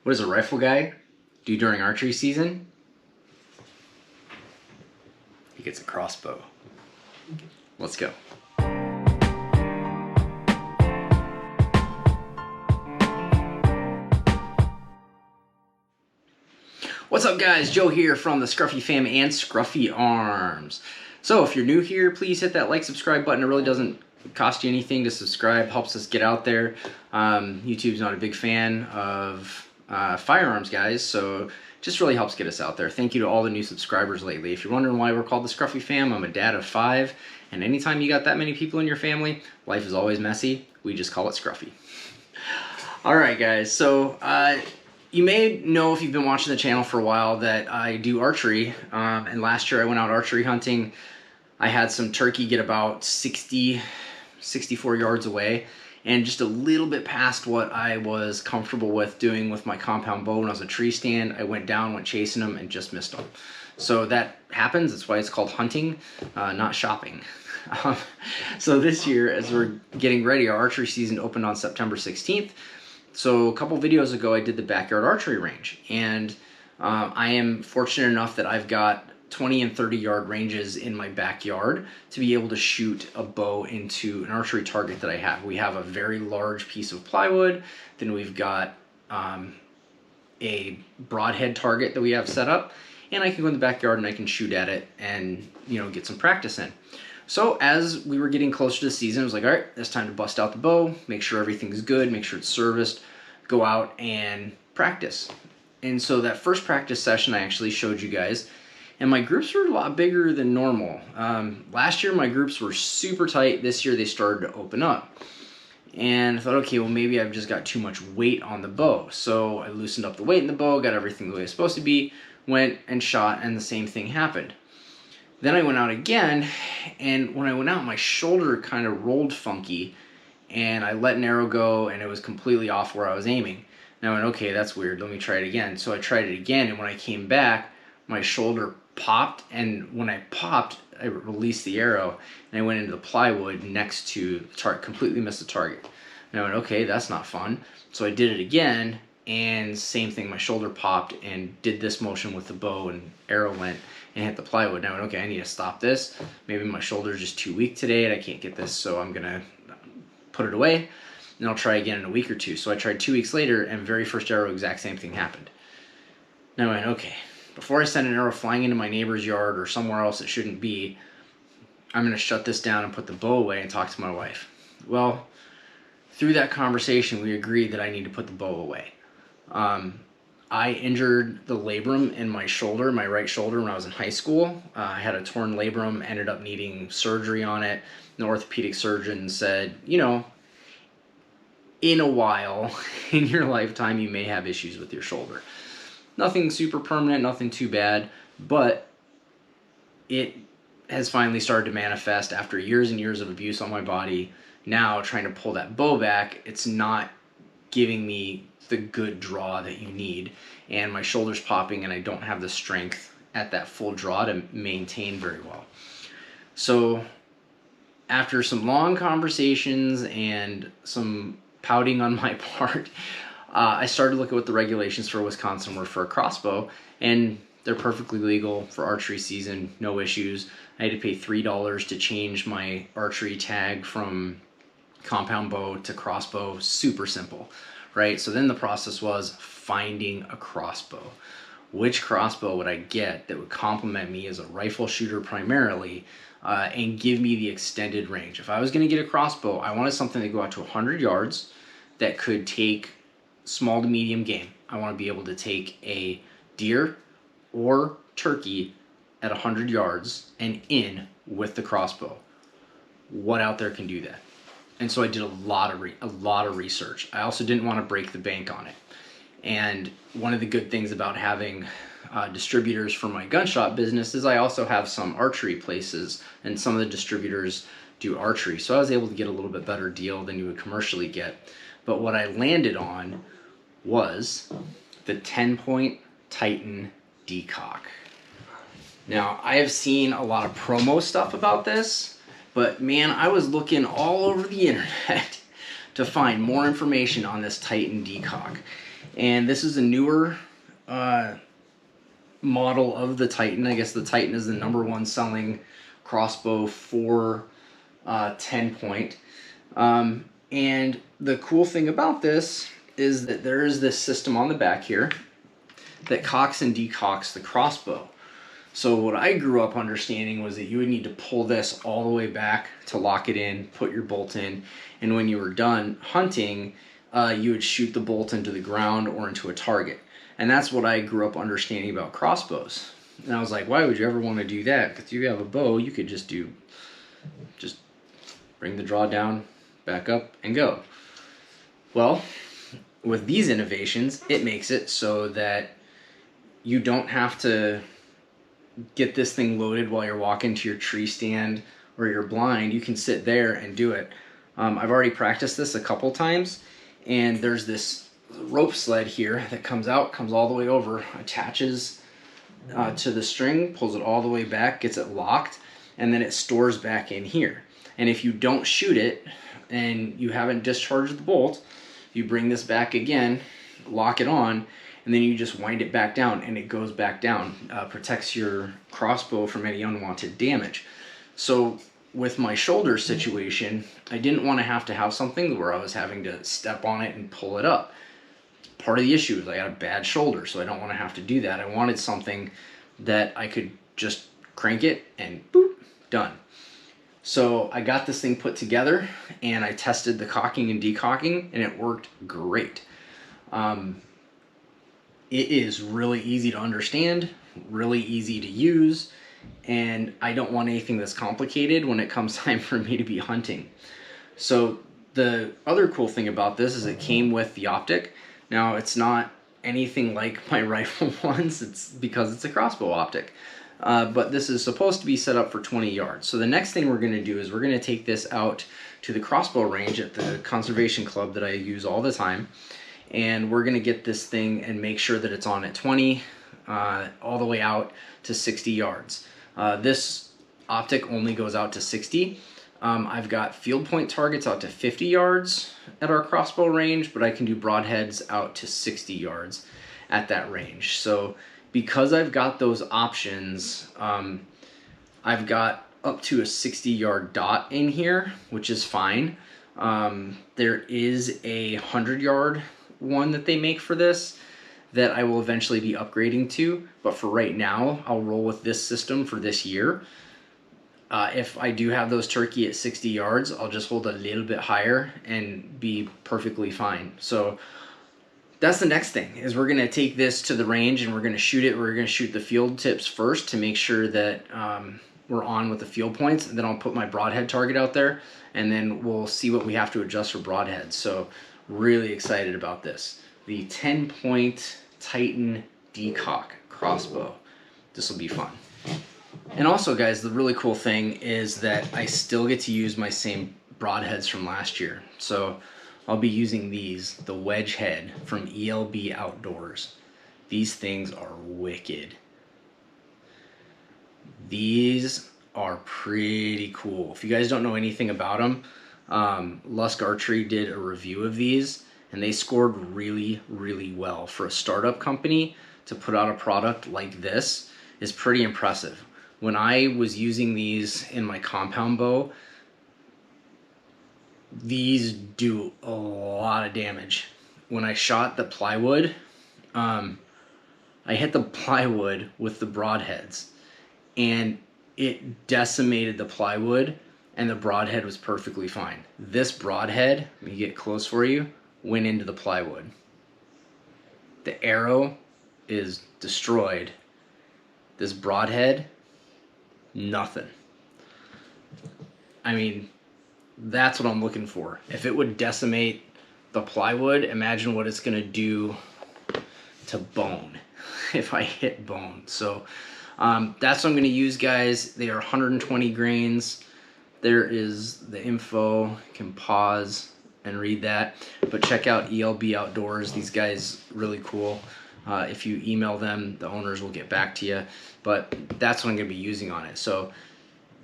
What does a rifle guy do during archery season? He gets a crossbow. Let's go. What's up guys, Joe here from the Scruffy Fam and Scruffy Arms. So if you're new here, please hit that like, subscribe button. It really doesn't cost you anything to subscribe, helps us get out there. YouTube's not a big fan of firearms guys, so just really helps get us out there. Thank you to all the new subscribers lately. If you're wondering why we're called the Scruffy Fam, I'm a dad of 5, and anytime you got that many people in your family, life is always messy. We just call it Scruffy. Alright guys, so you may know if you've been watching the channel for a while that I do archery, and last year I went out archery hunting. I had some turkey get about 64 yards away, and just a little bit past what I was comfortable with doing with my compound bow when I was a tree stand. I went down, went chasing them, and just missed them. So that happens. That's why it's called hunting, not shopping. So this year, as we're getting ready, our archery season opened on September 16th. So a couple videos ago, I did the backyard archery range, and I am fortunate enough that I've got 20 and 30 yard ranges in my backyard to be able to shoot a bow into an archery target that I have. We have a very large piece of plywood, then we've got a broadhead target that we have set up, and I can go in the backyard and I can shoot at it and, you know, get some practice in. So as we were getting closer to the season, I was like, all right, it's time to bust out the bow, make sure everything's good, make sure it's serviced, go out and practice. And so that first practice session I actually showed you guys, and my groups were a lot bigger than normal. Last year my groups were super tight. This year they started to open up. And I thought, okay, well maybe I've just got too much weight on the bow. So I loosened up the weight in the bow, got everything the way it's supposed to be, went and shot, and the same thing happened. Then I went out again, and when I went out, my shoulder kind of rolled funky, and I let an arrow go, and it was completely off where I was aiming. And I went, okay, that's weird, let me try it again. So I tried it again, and when I came back, my shoulder popped, and when I popped, I released the arrow, and I went into the plywood next to the target, completely missed the target. And I went, okay, that's not fun. So I did it again, and same thing, my shoulder popped, and did this motion with the bow, and arrow went and hit the plywood. And I went, okay, I need to stop this. Maybe my shoulder's just too weak today, and I can't get this, so I'm gonna put it away, and I'll try again in a week or two. So I tried 2 weeks later, and very first arrow, exact same thing happened. And I went, okay, before I send an arrow flying into my neighbor's yard or somewhere else it shouldn't be, I'm going to shut this down and put the bow away and talk to my wife. Well, through that conversation, we agreed that I need to put the bow away. I injured the labrum in my shoulder, my right shoulder, when I was in high school. I had a torn labrum, ended up needing surgery on it. The orthopedic surgeon said, you know, in a while in your lifetime, you may have issues with your shoulder. Nothing super permanent, nothing too bad, but it has finally started to manifest after years and years of abuse on my body. Now, trying to pull that bow back, it's not giving me the good draw that you need, and my shoulder's popping, and I don't have the strength at that full draw to maintain very well. So, after some long conversations and some pouting on my part, I started to look at what the regulations for Wisconsin were for a crossbow, and they're perfectly legal for archery season, no issues. I had to pay $3 to change my archery tag from compound bow to crossbow. Super simple, right? So then the process was finding a crossbow. Which crossbow would I get that would complement me as a rifle shooter primarily, and give me the extended range? If I was going to get a crossbow, I wanted something to go out to 100 yards that could take small to medium game. I want to be able to take a deer or turkey at 100 yards and in with the crossbow. What out there can do that? And so I did a lot of research. I also didn't want to break the bank on it. And one of the good things about having distributors for my gunshot business is I also have some archery places, and some of the distributors do archery. So I was able to get a little bit better deal than you would commercially get. But what I landed on was the Tenpoint Titan Decock. Now, I have seen a lot of promo stuff about this, but man, I was looking all over the internet to find more information on this Titan Decock. And this is a newer model of the Titan. I guess the Titan is the #1 selling crossbow for Tenpoint. And the cool thing about this is that there is this system on the back here that cocks and decocks the crossbow. So what I grew up understanding was that you would need to pull this all the way back to lock it in, put your bolt in, and when you were done hunting, you would shoot the bolt into the ground or into a target. And that's what I grew up understanding about crossbows. And I was like, why would you ever want to do that? Because if you have a bow, you could just bring the draw down, back up, and go. Well, with these innovations, it makes it so that you don't have to get this thing loaded while you're walking to your tree stand or your blind. You can sit there and do it. I've already practiced this a couple times, and there's this rope sled here that comes out, comes all the way over, attaches to the string, pulls it all the way back, gets it locked, and then it stores back in here. And if you don't shoot it and you haven't discharged the bolt, you bring this back again, lock it on, and then you just wind it back down and it goes back down. Protects your crossbow from any unwanted damage. So with my shoulder situation, I didn't want to have something where I was having to step on it and pull it up. Part of the issue is I got a bad shoulder, so I don't want to have to do that. I wanted something that I could just crank it and boop, done. So I got this thing put together and I tested the cocking and decocking, and it worked great. It is really easy to understand, really easy to use, and I don't want anything that's complicated when it comes time for me to be hunting. So the other cool thing about this is it came with the optic. Now it's not anything like my rifle ones, it's because it's a crossbow optic. But this is supposed to be set up for 20 yards. So the next thing we're going to do is we're going to take this out to the crossbow range at the conservation club that I use all the time. And we're going to get this thing and make sure that it's on at 20 all the way out to 60 yards. This optic only goes out to 60. I've got field point targets out to 50 yards at our crossbow range, but I can do broadheads out to 60 yards at that range. So because I've got those options, I've got up to a 60-yard dot in here, which is fine. There is a 100-yard one that they make for this that I will eventually be upgrading to, but for right now, I'll roll with this system for this year. If I do have those turkey at 60 yards, I'll just hold a little bit higher and be perfectly fine. So that's the next thing, is we're gonna take this to the range and we're gonna shoot it. We're gonna shoot the field tips first to make sure that we're on with the field points, and then I'll put my broadhead target out there, and then we'll see what we have to adjust for broadheads. So really excited about this. The Tenpoint Titan Decock crossbow. This will be fun. And also, guys, the really cool thing is that I still get to use my same broadheads from last year. So I'll be using these, the wedge head from ELB Outdoors. These things are wicked. These are pretty cool. If you guys don't know anything about them, Lusk Archery did a review of these, and they scored really, really well. For a startup company to put out a product like this is pretty impressive. When I was using these in my compound bow, these do a lot of damage. When I shot the plywood, I hit the plywood with the broadheads, and it decimated the plywood, and the broadhead was perfectly fine. This broadhead, let me get close for you, went into the plywood. The arrow is destroyed. This broadhead, nothing. I mean, that's what I'm looking for. If it would decimate the plywood, imagine what it's gonna do to bone if I hit bone. So that's what I'm gonna use, guys. They are 120 grains. There is the info. You can pause and read that, but check out ELB Outdoors. These guys really cool. If you email them, the owners will get back to you, but that's what I'm gonna be using on it. So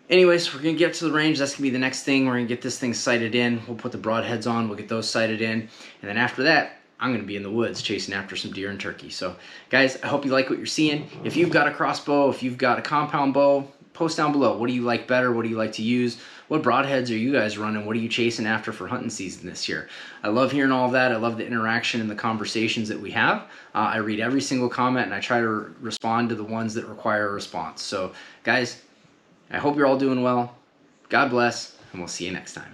anyways, we're gonna get to the range. That's gonna be the next thing. We're gonna get this thing sighted in. We'll put the broadheads on, we'll get those sighted in, and then after that, I'm going to be in the woods chasing after some deer and turkey. So guys, I hope you like what you're seeing. If you've got a crossbow, if you've got a compound bow, post down below. What do you like better? What do you like to use? What broadheads are you guys running? What are you chasing after for hunting season this year? I love hearing all of that. I love the interaction and the conversations that we have. I read every single comment and I try to respond to the ones that require a response. So guys, I hope you're all doing well. God bless, and we'll see you next time.